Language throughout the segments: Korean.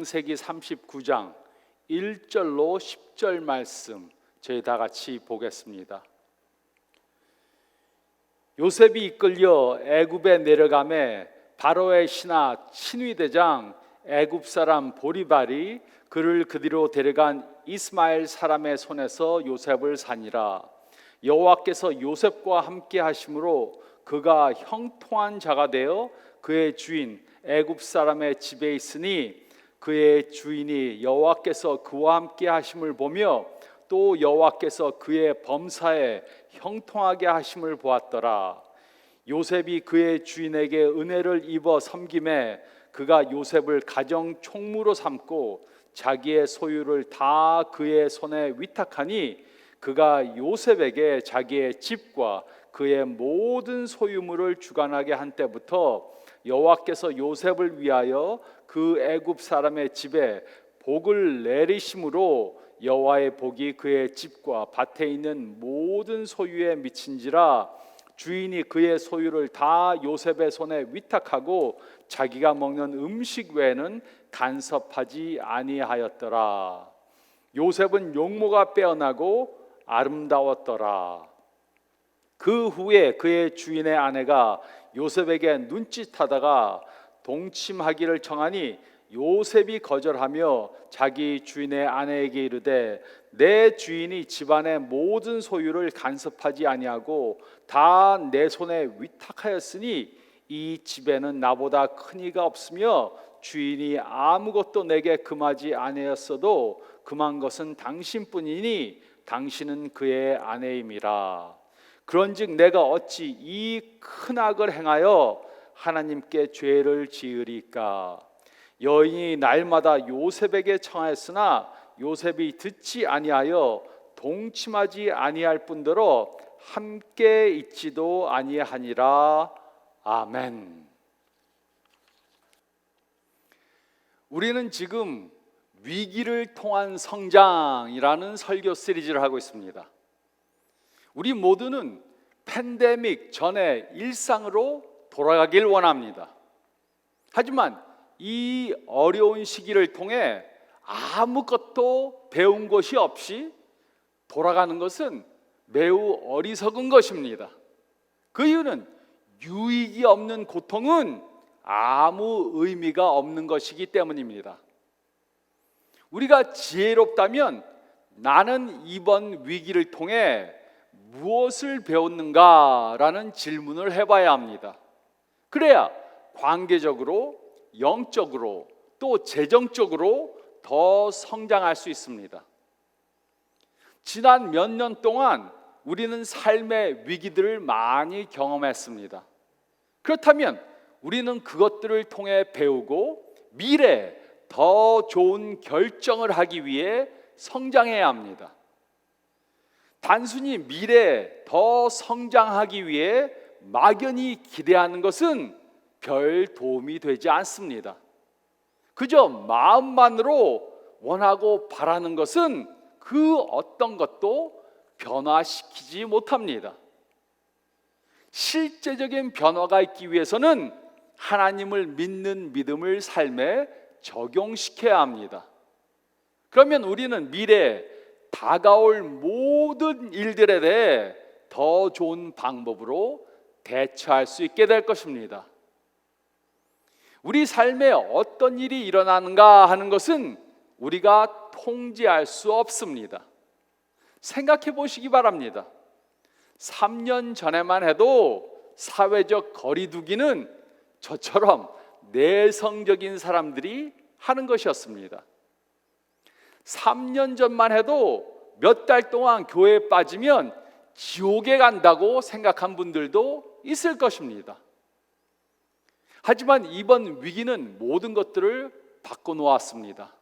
창세기 39장 1절로 10절 말씀 저희 다 같이 보겠습니다. 요셉이 이끌려 애굽에 내려가매 바로의 신하 친위대장 애굽 사람 보리발이 그를 그 뒤로 데려간 이스마엘 사람의 손에서 요셉을 사니라. 여호와께서 요셉과 함께 하심으로 그가 형통한 자가 되어 그의 주인 애굽 사람의 집에 있으니 그의 주인이 여호와께서 그와 함께 하심을 보며 또 여호와께서 그의 범사에 형통하게 하심을 보았더라. 요셉이 그의 주인에게 은혜를 입어 섬김에 그가 요셉을 가정 총무로 삼고 자기의 소유를 다 그의 손에 위탁하니 그가 요셉에게 자기의 집과 그의 모든 소유물을 주관하게 한 때부터 여호와께서 요셉을 위하여 그 애굽 사람의 집에 복을 내리심으로 여호와의 복이 그의 집과 밭에 있는 모든 소유에 미친지라. 주인이 그의 소유를 다 요셉의 손에 위탁하고 자기가 먹는 음식 외에는 간섭하지 아니하였더라. 요셉은 용모가 빼어나고 아름다웠더라. 그 후에 그의 주인의 아내가 요셉에게 눈짓하다가 동침하기를 청하니 요셉이 거절하며 자기 주인의 아내에게 이르되 내 주인이 집안의 모든 소유를 간섭하지 아니하고 다 내 손에 위탁하였으니 이 집에는 나보다 큰 이가 없으며 주인이 아무것도 내게 금하지 아니하였어도 금한 것은 당신뿐이니 당신은 그의 아내임이라. 그런즉 내가 어찌 이 큰 악을 행하여 하나님께 죄를 지으리까. 여인이 날마다 요셉에게 청하였으나 요셉이 듣지 아니하여 동침하지 아니할 뿐더러 함께 있지도 아니하니라. 아멘. 우리는 지금 위기를 통한 성장이라는 설교 시리즈를 하고 있습니다. 우리 모두는 팬데믹 전에 일상으로 돌아가길 원합니다. 하지만 이 어려운 시기를 통해 아무것도 배운 것이 없이 돌아가는 것은 매우 어리석은 것입니다. 그 이유는 유익이 없는 고통은 아무 의미가 없는 것이기 때문입니다. 우리가 지혜롭다면 나는 이번 위기를 통해 무엇을 배웠는가라는 질문을 해봐야 합니다. 그래야 관계적으로, 영적으로, 또 재정적으로 더 성장할 수 있습니다. 지난 몇 년 동안 우리는 삶의 위기들을 많이 경험했습니다. 그렇다면 우리는 그것들을 통해 배우고 미래에 더 좋은 결정을 하기 위해 성장해야 합니다. 단순히 미래에 더 성장하기 위해 막연히 기대하는 것은 별 도움이 되지 않습니다. 그저 마음만으로 원하고 바라는 것은 그 어떤 것도 변화시키지 못합니다. 실제적인 변화가 있기 위해서는 하나님을 믿는 믿음을 삶에 적용시켜야 합니다. 그러면 우리는 미래에 다가올 모든 일들에 대해 더 좋은 방법으로 대처할 수 있게 될 것입니다. 우리 삶에 어떤 일이 일어나는가 하는 것은 우리가 통제할 수 없습니다. 생각해 보시기 바랍니다. 3년 전에만 해도 사회적 거리두기는 저처럼 내성적인 사람들이 하는 것이었습니다. 3년 전만 해도 몇 달 동안 교회에 빠지면 지옥에 간다고 생각한 분들도 있을 것입니다. 하지만 이번 위기는 모든 것들을 바꿔놓았습니다.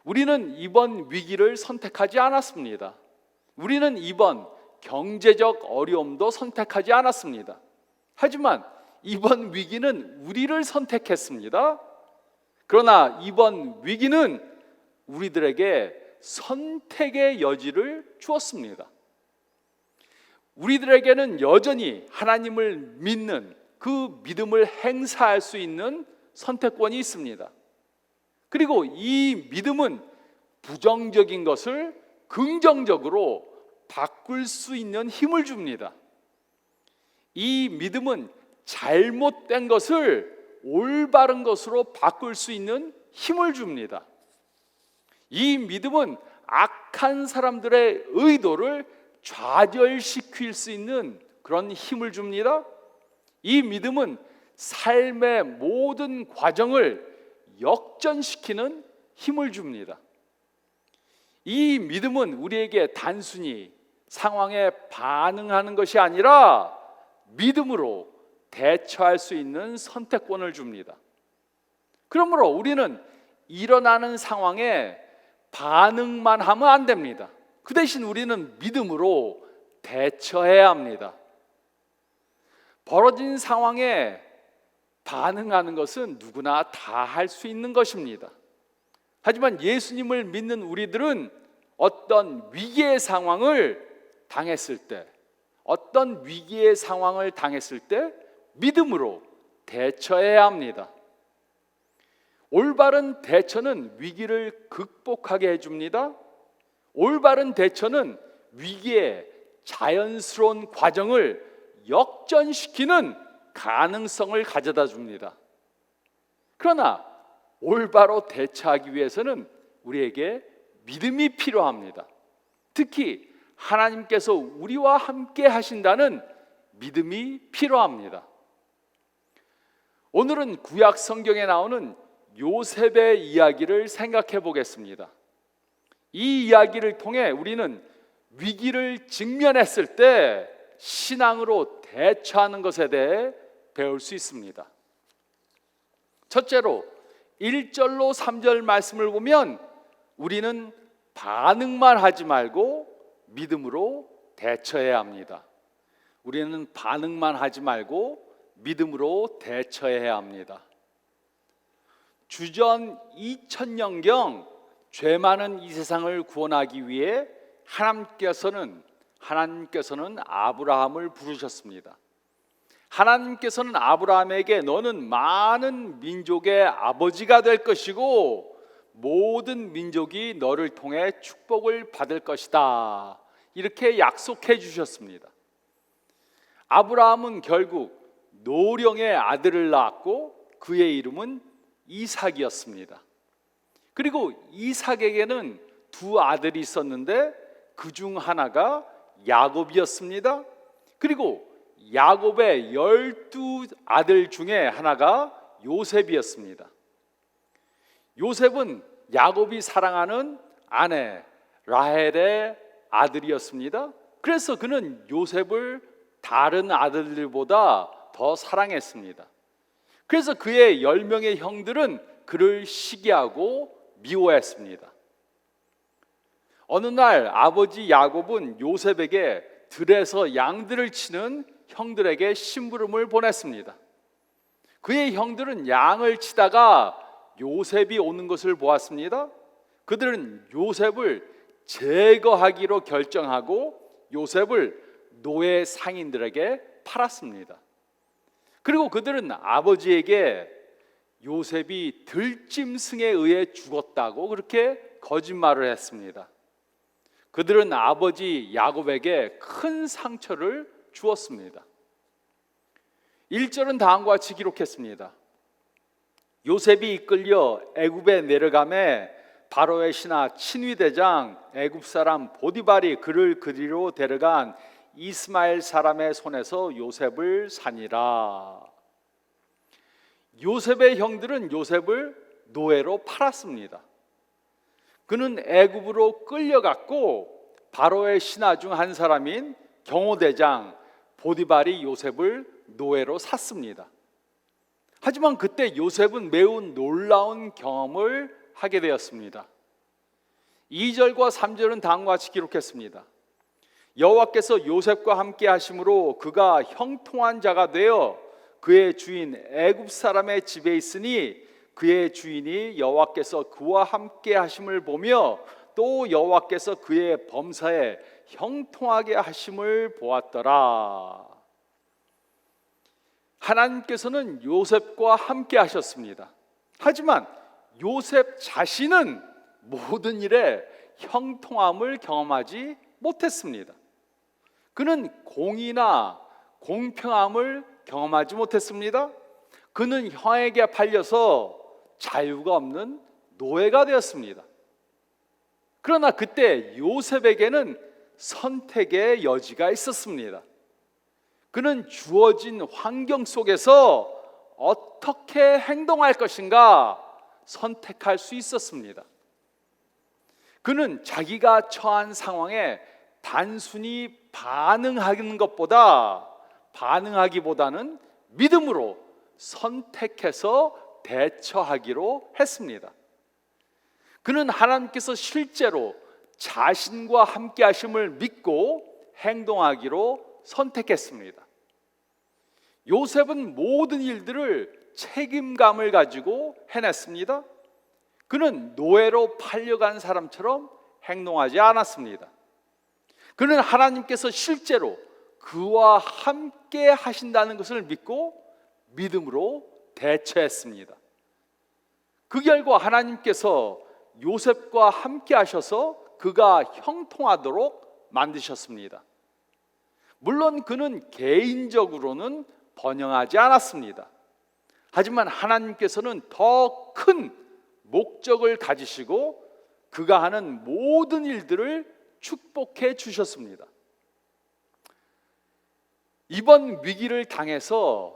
우리는 이번 위기를 선택하지 않았습니다. 우리는 이번 경제적 어려움도 선택하지 않았습니다. 하지만 이번 위기는 우리를 선택했습니다. 그러나 이번 위기는 우리들에게 선택의 여지를 주었습니다. 우리들에게는 여전히 하나님을 믿는 그 믿음을 행사할 수 있는 선택권이 있습니다. 그리고 이 믿음은 부정적인 것을 긍정적으로 바꿀 수 있는 힘을 줍니다. 이 믿음은 잘못된 것을 올바른 것으로 바꿀 수 있는 힘을 줍니다. 이 믿음은 악한 사람들의 의도를 좌절시킬 수 있는 그런 힘을 줍니다. 이 믿음은 삶의 모든 과정을 역전시키는 힘을 줍니다. 이 믿음은 우리에게 단순히 상황에 반응하는 것이 아니라 믿음으로 대처할 수 있는 선택권을 줍니다. 그러므로 우리는 일어나는 상황에 반응만 하면 안 됩니다. 그 대신 우리는 믿음으로 대처해야 합니다. 벌어진 상황에 반응하는 것은 누구나 다 할 수 있는 것입니다. 하지만 예수님을 믿는 우리들은 어떤 위기의 상황을 당했을 때, 어떤 위기의 상황을 당했을 때 믿음으로 대처해야 합니다. 올바른 대처는 위기를 극복하게 해줍니다. 올바른 대처는 위기의 자연스러운 과정을 역전시키는 가능성을 가져다 줍니다. 그러나 올바로 대처하기 위해서는 우리에게 믿음이 필요합니다. 특히 하나님께서 우리와 함께 하신다는 믿음이 필요합니다. 오늘은 구약 성경에 나오는 요셉의 이야기를 생각해 보겠습니다. 이 이야기를 통해 우리는 위기를 직면했을 때 신앙으로 대처하는 것에 대해 배울 수 있습니다. 첫째로 1절로 3절 말씀을 보면 우리는 반응만 하지 말고 믿음으로 대처해야 합니다. 우리는 반응만 하지 말고 믿음으로 대처해야 합니다. 주전 2000년경 죄 많은 이 세상을 구원하기 위해 하나님께서는 아브라함을 부르셨습니다. 하나님께서는 아브라함에게 너는 많은 민족의 아버지가 될 것이고 모든 민족이 너를 통해 축복을 받을 것이다, 이렇게 약속해 주셨습니다. 아브라함은 결국 노령의 아들을 낳았고 그의 이름은 이삭이었습니다. 그리고 이삭에게는 두 아들이 있었는데 그 중 하나가 야곱이었습니다. 그리고 야곱의 12아들 중에 하나가 요셉이었습니다. 요셉은 야곱이 사랑하는 아내 라헬의 아들이었습니다. 그래서 그는 요셉을 다른 아들들보다 더 사랑했습니다. 그래서 그의 10명의 형들은 그를 시기하고 미워했습니다. 어느 날 아버지 야곱은 요셉에게 들에서 양들을 치는 형들에게 심부름을 보냈습니다. 그의 형들은 양을 치다가 요셉이 오는 것을 보았습니다. 그들은 요셉을 제거하기로 결정하고 요셉을 노예 상인들에게 팔았습니다. 그리고 그들은 아버지에게 요셉이 들짐승에 의해 죽었다고 그렇게 거짓말을 했습니다. 그들은 아버지 야곱에게 큰 상처를 주었습니다. 1절은 다음과 같이 기록했습니다. 요셉이 이끌려 애굽에 내려가매 바로의 신하 친위대장 애굽 사람 보디발이 그를 그리로 데려간 이스마엘 사람의 손에서 요셉을 사니라. 요셉의 형들은 요셉을 노예로 팔았습니다. 그는 애굽으로 끌려갔고 바로의 신하 중 한 사람인 경호대장 보디발이 요셉을 노예로 샀습니다. 하지만 그때 요셉은 매우 놀라운 경험을 하게 되었습니다. 2절과 3절은 다음과 같이 기록했습니다. 여호와께서 요셉과 함께 하심으로 그가 형통한 자가 되어 그의 주인 애굽 사람의 집에 있으니 그의 주인이 여호와께서 그와 함께 하심을 보며 또 여호와께서 그의 범사에 형통하게 하심을 보았더라. 하나님께서는 요셉과 함께 하셨습니다. 하지만 요셉 자신은 모든 일에 형통함을 경험하지 못했습니다. 그는 공의나 공평함을 경험하지 못했습니다. 그는 형에게 팔려서 자유가 없는 노예가 되었습니다. 그러나 그때 요셉에게는 선택의 여지가 있었습니다. 그는 주어진 환경 속에서 어떻게 행동할 것인가 선택할 수 있었습니다. 그는 자기가 처한 상황에 단순히 반응하기보다는 믿음으로 선택해서 대처하기로 했습니다. 그는 하나님께서 실제로 자신과 함께 하심을 믿고 행동하기로 선택했습니다. 요셉은 모든 일들을 책임감을 가지고 해냈습니다. 그는 노예로 팔려간 사람처럼 행동하지 않았습니다. 그는 하나님께서 실제로 그와 함께 하신다는 것을 믿고 믿음으로 대처했습니다. 그 결과 하나님께서 요셉과 함께 하셔서 그가 형통하도록 만드셨습니다. 물론 그는 개인적으로는 번영하지 않았습니다. 하지만 하나님께서는 더 큰 목적을 가지시고 그가 하는 모든 일들을 축복해 주셨습니다. 이번 위기를 당해서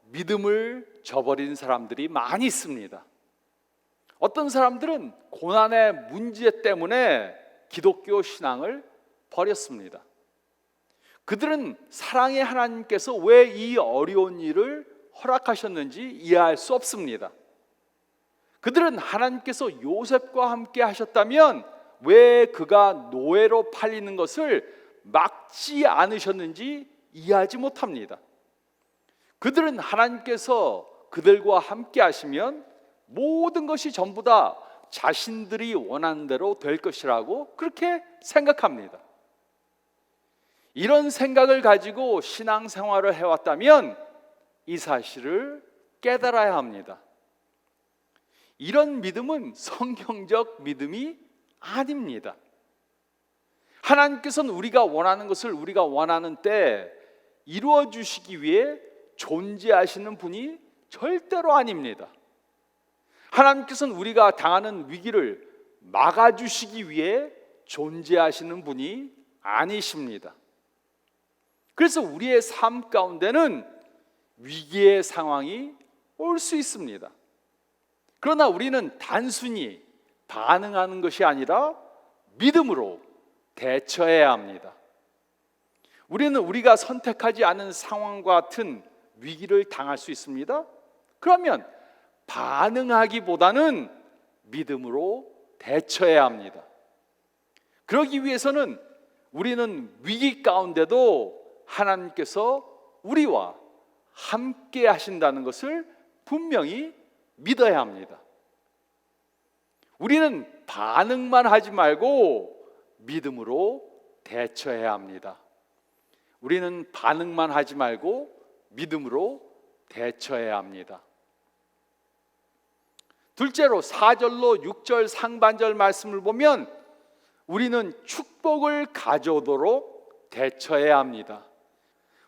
믿음을 저버린 사람들이 많이 있습니다. 어떤 사람들은 고난의 문제 때문에 기독교 신앙을 버렸습니다. 그들은 사랑의 하나님께서 왜 이 어려운 일을 허락하셨는지 이해할 수 없습니다. 그들은 하나님께서 요셉과 함께 하셨다면 왜 그가 노예로 팔리는 것을 막지 않으셨는지 이해하지 못합니다. 그들은 하나님께서 그들과 함께 하시면 모든 것이 전부 다 자신들이 원하는 대로 될 것이라고 그렇게 생각합니다. 이런 생각을 가지고 신앙생활을 해왔다면 이 사실을 깨달아야 합니다. 이런 믿음은 성경적 믿음이 아닙니다. 하나님께서는 우리가 원하는 것을 우리가 원하는 때 이루어 주시기 위해 존재하시는 분이 절대로 아닙니다. 하나님께서는 우리가 당하는 위기를 막아주시기 위해 존재하시는 분이 아니십니다. 그래서 우리의 삶 가운데는 위기의 상황이 올 수 있습니다. 그러나 우리는 단순히 반응하는 것이 아니라 믿음으로 대처해야 합니다. 우리는 우리가 선택하지 않은 상황과 같은 위기를 당할 수 있습니다. 그러면 반응하기보다는 믿음으로 대처해야 합니다. 그러기 위해서는 우리는 위기 가운데도 하나님께서 우리와 함께 하신다는 것을 분명히 믿어야 합니다. 우리는 반응만 하지 말고 믿음으로 대처해야 합니다. 우리는 반응만 하지 말고 믿음으로 대처해야 합니다. 둘째로 4절로 6절 상반절 말씀을 보면 우리는 축복을 가져오도록 대처해야 합니다.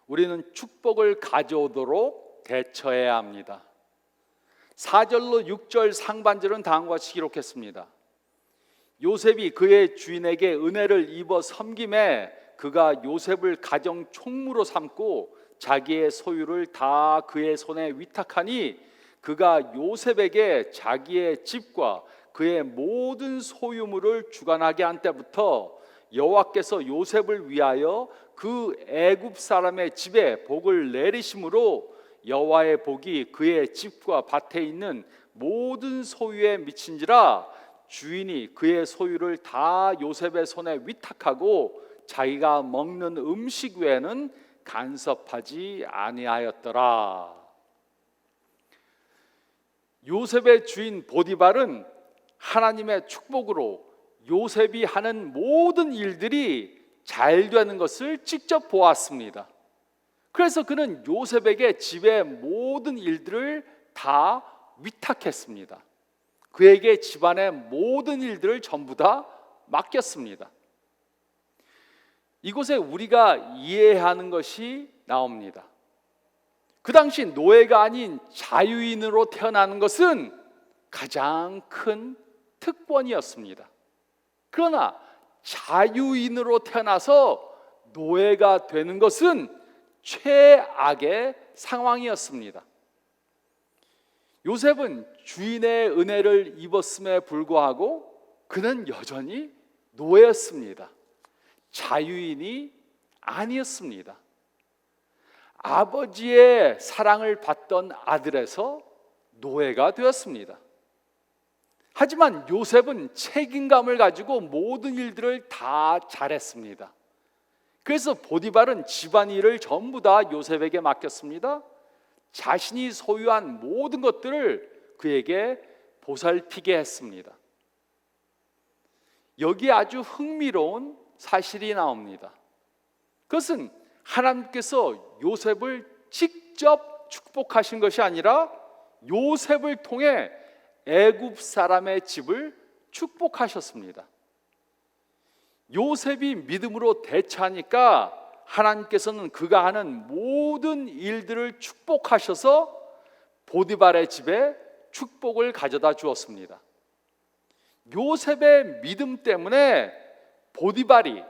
우리는 축복을 가져오도록 대처해야 합니다. 4절로 6절 상반절은 다음과 같이 기록했습니다. 요셉이 그의 주인에게 은혜를 입어 섬김에 그가 요셉을 가정 총무로 삼고 자기의 소유를 다 그의 손에 위탁하니 그가 요셉에게 자기의 집과 그의 모든 소유물을 주관하게 한 때부터 여호와께서 요셉을 위하여 그 애굽 사람의 집에 복을 내리심으로 여호와의 복이 그의 집과 밭에 있는 모든 소유에 미친지라 주인이 그의 소유를 다 요셉의 손에 위탁하고 자기가 먹는 음식 외에는 간섭하지 아니하였더라. 요셉의 주인 보디발은 하나님의 축복으로 요셉이 하는 모든 일들이 잘 되는 것을 직접 보았습니다. 그래서 그는 요셉에게 집의 모든 일들을 다 위탁했습니다. 그에게 집안의 모든 일들을 전부 다 맡겼습니다. 이곳에 우리가 이해해야 하는 것이 나옵니다. 그 당시 노예가 아닌 자유인으로 태어나는 것은 가장 큰 특권이었습니다. 그러나 자유인으로 태어나서 노예가 되는 것은 최악의 상황이었습니다. 요셉은 주인의 은혜를 입었음에 불구하고 그는 여전히 노예였습니다. 자유인이 아니었습니다. 아버지의 사랑을 받던 아들에서 노예가 되었습니다. 하지만 요셉은 책임감을 가지고 모든 일들을 다 잘했습니다. 그래서 보디발은 집안일을 전부 다 요셉에게 맡겼습니다. 자신이 소유한 모든 것들을 그에게 보살피게 했습니다. 여기에 아주 흥미로운 사실이 나옵니다. 그것은 하나님께서 요셉을 직접 축복하신 것이 아니라 요셉을 통해 애굽 사람의 집을 축복하셨습니다. 요셉이 믿음으로 대처하니까 하나님께서는 그가 하는 모든 일들을 축복하셔서 보디발의 집에 축복을 가져다 주었습니다. 요셉의 믿음 때문에 보디발이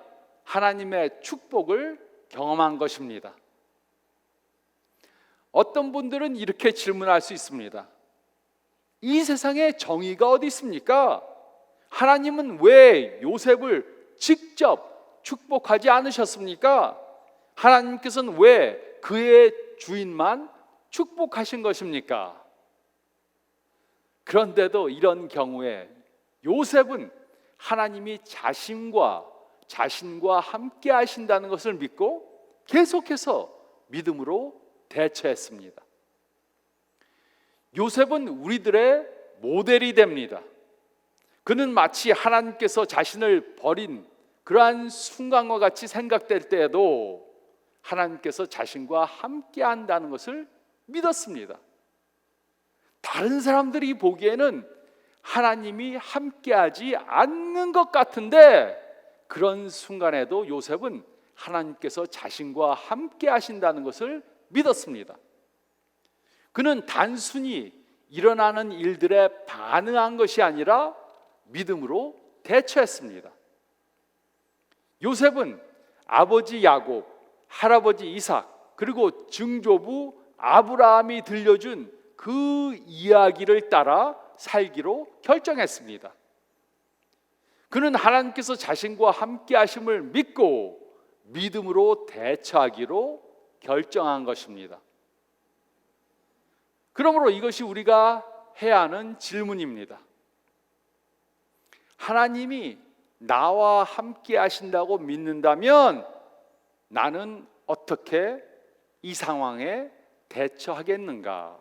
하나님의 축복을 경험한 것입니다. 어떤 분들은 이렇게 질문할 수 있습니다. 이 세상에 정의가 어디 있습니까? 하나님은 왜 요셉을 직접 축복하지 않으셨습니까? 하나님께서는 왜 그의 주인만 축복하신 것입니까? 그런데도 이런 경우에 요셉은 하나님이 자신과 함께 하신다는 것을 믿고 계속해서 믿음으로 대처했습니다. 요셉은 우리들의 모델이 됩니다. 그는 마치 하나님께서 자신을 버린 그러한 순간과 같이 생각될 때에도 하나님께서 자신과 함께 한다는 것을 믿었습니다. 다른 사람들이 보기에는 하나님이 함께하지 않는 것 같은데 그런 순간에도 요셉은 하나님께서 자신과 함께 하신다는 것을 믿었습니다. 그는 단순히 일어나는 일들에 반응한 것이 아니라 믿음으로 대처했습니다. 요셉은 아버지 야곱, 할아버지 이삭, 그리고 증조부 아브라함이 들려준 그 이야기를 따라 살기로 결정했습니다. 그는 하나님께서 자신과 함께 하심을 믿고 믿음으로 대처하기로 결정한 것입니다. 그러므로 이것이 우리가 해야 하는 질문입니다. 하나님이 나와 함께 하신다고 믿는다면 나는 어떻게 이 상황에 대처하겠는가?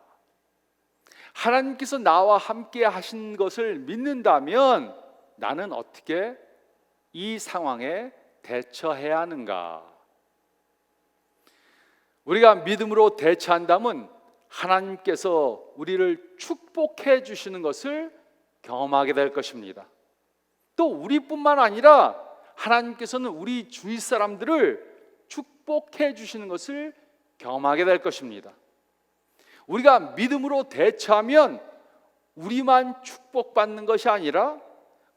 하나님께서 나와 함께 하신 것을 믿는다면 나는 어떻게 이 상황에 대처해야 하는가? 우리가 믿음으로 대처한다면 하나님께서 우리를 축복해 주시는 것을 경험하게 될 것입니다. 또 우리뿐만 아니라 하나님께서는 우리 주위 사람들을 축복해 주시는 것을 경험하게 될 것입니다. 우리가 믿음으로 대처하면 우리만 축복받는 것이 아니라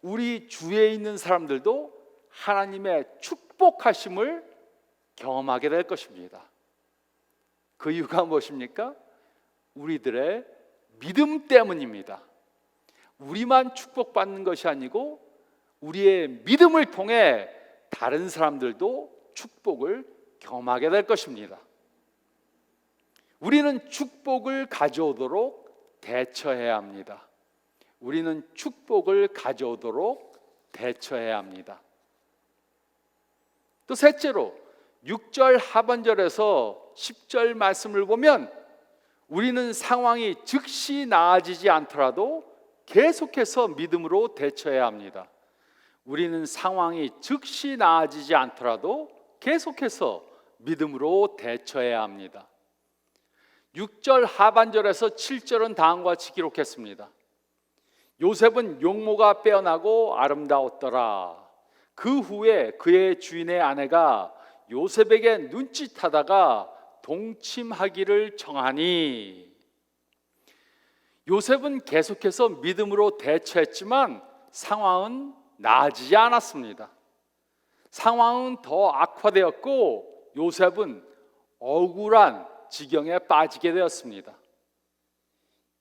우리 주위에 있는 사람들도 하나님의 축복하심을 경험하게 될 것입니다. 그 이유가 무엇입니까? 우리들의 믿음 때문입니다. 우리만 축복받는 것이 아니고 우리의 믿음을 통해 다른 사람들도 축복을 경험하게 될 것입니다. 우리는 축복을 가져오도록 대처해야 합니다. 우리는 축복을 가져오도록 대처해야 합니다. 또 셋째로 6절 하반절에서 10절 말씀을 보면 우리는 상황이 즉시 나아지지 않더라도 계속해서 믿음으로 대처해야 합니다. 우리는 상황이 즉시 나아지지 않더라도 계속해서 믿음으로 대처해야 합니다. 6절 하반절에서 7절은 다음과 같이 기록했습니다. 요셉은 용모가 빼어나고 아름다웠더라. 그 후에 그의 주인의 아내가 요셉에게 눈짓하다가 동침하기를 청하니, 요셉은 계속해서 믿음으로 대처했지만 상황은 나아지지 않았습니다. 상황은 더 악화되었고 요셉은 억울한 지경에 빠지게 되었습니다.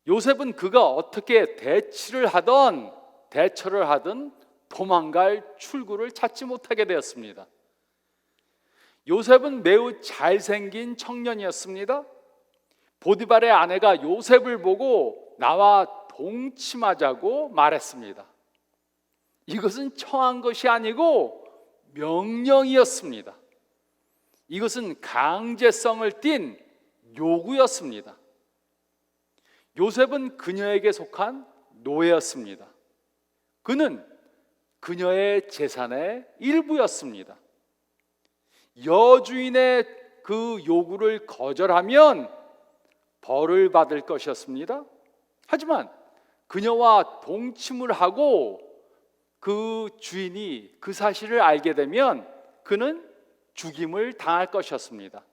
요셉은 그가 어떻게 대처를 하든 도망갈 출구를 찾지 못하게 되었습니다. 요셉은 매우 잘생긴 청년이었습니다. 보디발의 아내가 요셉을 보고 나와 동침하자고 말했습니다. 이것은 청한 것이 아니고 명령이었습니다. 이것은 강제성을 띤 요구였습니다. 요셉은 그녀에게 속한 노예였습니다. 그는 그녀의 재산의 일부였습니다. 여주인의 그 요구를 거절하면 벌을 받을 것이었습니다. 하지만 그녀와 동침을 하고 그 주인이 그 사실을 알게 되면 그는 죽임을 당할 것이었습니다.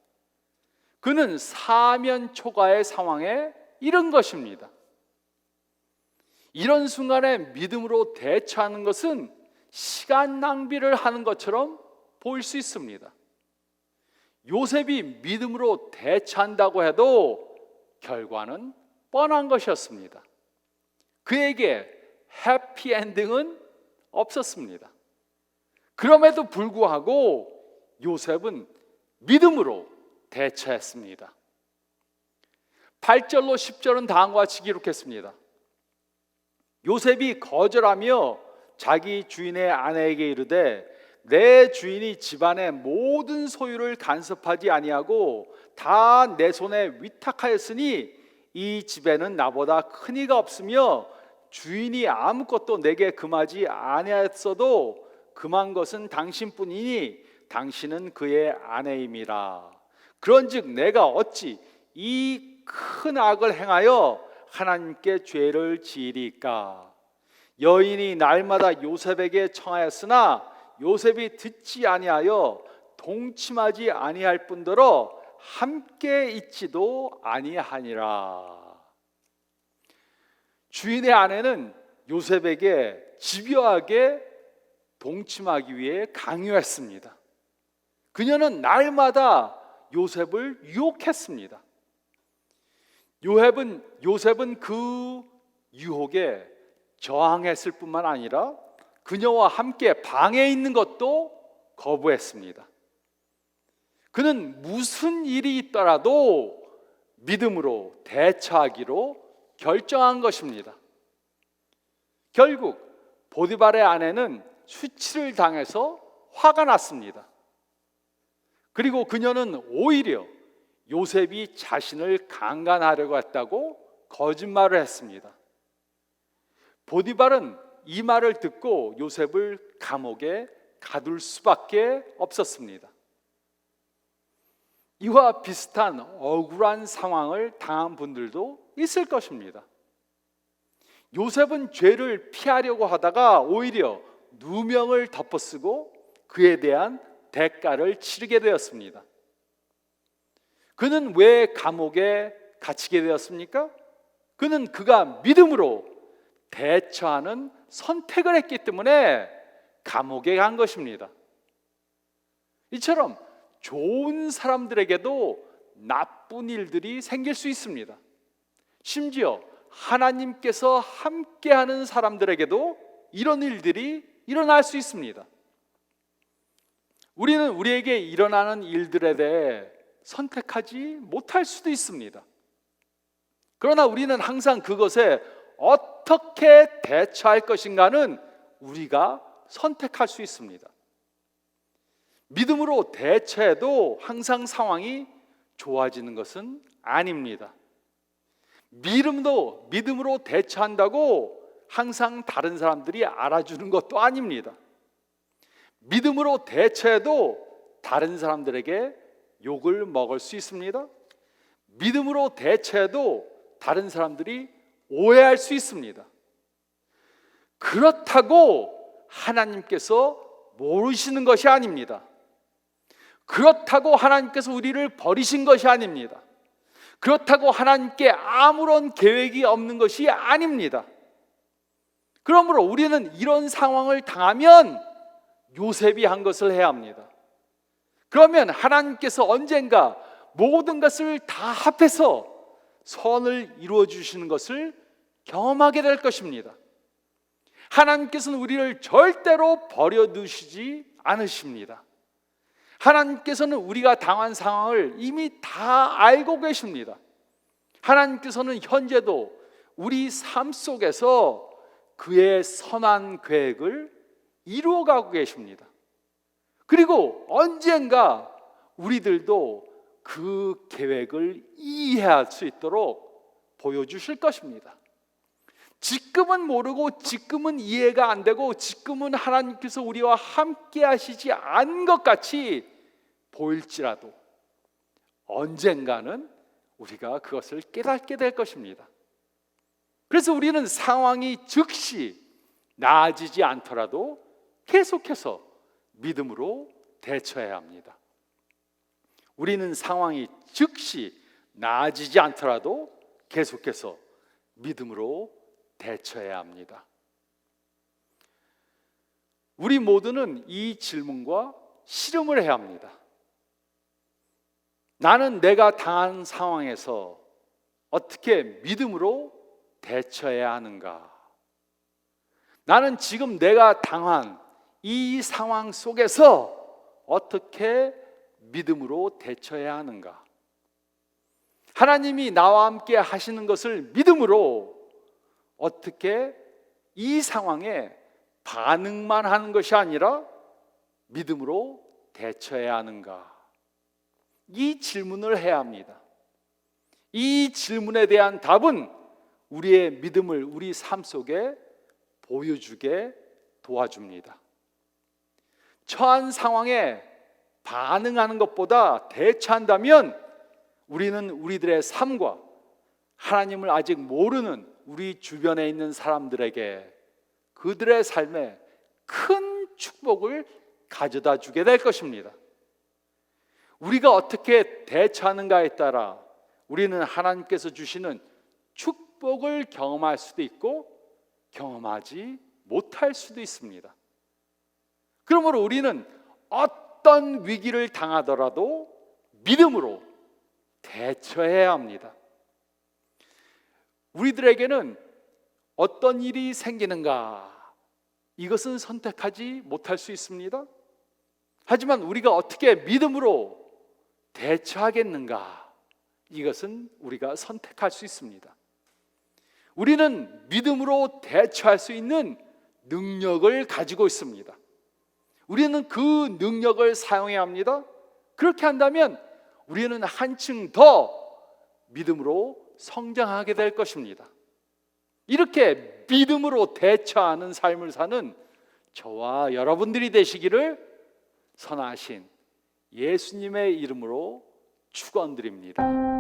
그는 사면 초가의 상황에 이른 것입니다. 이런 순간에 믿음으로 대처하는 것은 시간 낭비를 하는 것처럼 보일 수 있습니다. 요셉이 믿음으로 대처한다고 해도 결과는 뻔한 것이었습니다. 그에게 해피엔딩은 없었습니다. 그럼에도 불구하고 요셉은 믿음으로 대처했습니다. 8절로 10절은 다음과 같이 기록했습니다. 요셉이 거절하며 자기 주인의 아내에게 이르되 내 주인이 집안의 모든 소유를 간섭하지 아니하고 다 내 손에 위탁하였으니 이 집에는 나보다 큰 이가 없으며 주인이 아무것도 내게 금하지 아니하였어도 금한 것은 당신뿐이니 당신은 그의 아내임이라. 그런즉 내가 어찌 이 큰 악을 행하여 하나님께 죄를 지으리까? 여인이 날마다 요셉에게 청하였으나 요셉이 듣지 아니하여 동침하지 아니할 뿐더러 함께 있지도 아니하니라. 주인의 아내는 요셉에게 집요하게 동침하기 위해 강요했습니다. 그녀는 날마다 요셉을 유혹했습니다. 요셉은 그 유혹에 저항했을 뿐만 아니라 그녀와 함께 방에 있는 것도 거부했습니다. 그는 무슨 일이 있더라도 믿음으로 대처하기로 결정한 것입니다. 결국 보디발의 아내는 수치를 당해서 화가 났습니다. 그리고 그녀는 오히려 요셉이 자신을 강간하려고 했다고 거짓말을 했습니다. 보디발은 이 말을 듣고 요셉을 감옥에 가둘 수밖에 없었습니다. 이와 비슷한 억울한 상황을 당한 분들도 있을 것입니다. 요셉은 죄를 피하려고 하다가 오히려 누명을 덮어쓰고 그에 대한 대가를 치르게 되었습니다. 그는 왜 감옥에 갇히게 되었습니까? 그는 그가 믿음으로 대처하는 선택을 했기 때문에 감옥에 간 것입니다. 이처럼 좋은 사람들에게도 나쁜 일들이 생길 수 있습니다. 심지어 하나님께서 함께하는 사람들에게도 이런 일들이 일어날 수 있습니다. 우리는 우리에게 일어나는 일들에 대해 선택하지 못할 수도 있습니다. 그러나 우리는 항상 그것에 어떻게 대처할 것인가는 우리가 선택할 수 있습니다. 믿음으로 대처해도 항상 상황이 좋아지는 것은 아닙니다. 믿음으로 대처한다고 항상 다른 사람들이 알아주는 것도 아닙니다. 믿음으로 대처해도 다른 사람들에게 욕을 먹을 수 있습니다. 믿음으로 대처해도 다른 사람들이 오해할 수 있습니다. 그렇다고 하나님께서 모르시는 것이 아닙니다. 그렇다고 하나님께서 우리를 버리신 것이 아닙니다. 그렇다고 하나님께 아무런 계획이 없는 것이 아닙니다. 그러므로 우리는 이런 상황을 당하면 요셉이 한 것을 해야 합니다. 그러면 하나님께서 언젠가 모든 것을 다 합해서 선을 이루어 주시는 것을 경험하게 될 것입니다. 하나님께서는 우리를 절대로 버려두시지 않으십니다. 하나님께서는 우리가 당한 상황을 이미 다 알고 계십니다. 하나님께서는 현재도 우리 삶 속에서 그의 선한 계획을 이루어가고 계십니다. 그리고 언젠가 우리들도 그 계획을 이해할 수 있도록 보여주실 것입니다. 지금은 모르고 지금은 이해가 안 되고 지금은 하나님께서 우리와 함께 하시지 않은 것 같이 보일지라도 언젠가는 우리가 그것을 깨닫게 될 것입니다. 그래서 우리는 상황이 즉시 나아지지 않더라도 계속해서 믿음으로 대처해야 합니다. 우리는 상황이 즉시 나아지지 않더라도 계속해서 믿음으로 대처해야 합니다. 우리 모두는 이 질문과 씨름을 해야 합니다. 나는 내가 당한 상황에서 어떻게 믿음으로 대처해야 하는가? 나는 지금 내가 당한 이 상황 속에서 어떻게 믿음으로 대처해야 하는가? 하나님이 나와 함께 하시는 것을 믿음으로 어떻게 이 상황에 반응만 하는 것이 아니라 믿음으로 대처해야 하는가? 이 질문을 해야 합니다. 이 질문에 대한 답은 우리의 믿음을 우리 삶 속에 보여주게 도와줍니다. 처한 상황에 반응하는 것보다 대처한다면 우리는 우리들의 삶과 하나님을 아직 모르는 우리 주변에 있는 사람들에게 그들의 삶에 큰 축복을 가져다 주게 될 것입니다. 우리가 어떻게 대처하는가에 따라 우리는 하나님께서 주시는 축복을 경험할 수도 있고 경험하지 못할 수도 있습니다. 그러므로 우리는 어떤 위기를 당하더라도 믿음으로 대처해야 합니다. 우리들에게는 어떤 일이 생기는가, 이것은 선택하지 못할 수 있습니다. 하지만 우리가 어떻게 믿음으로 대처하겠는가, 이것은 우리가 선택할 수 있습니다. 우리는 믿음으로 대처할 수 있는 능력을 가지고 있습니다. 우리는 그 능력을 사용해야 합니다. 그렇게 한다면 우리는 한층 더 믿음으로 성장하게 될 것입니다. 이렇게 믿음으로 대처하는 삶을 사는 저와 여러분들이 되시기를 선하신 예수님의 이름으로 축원드립니다.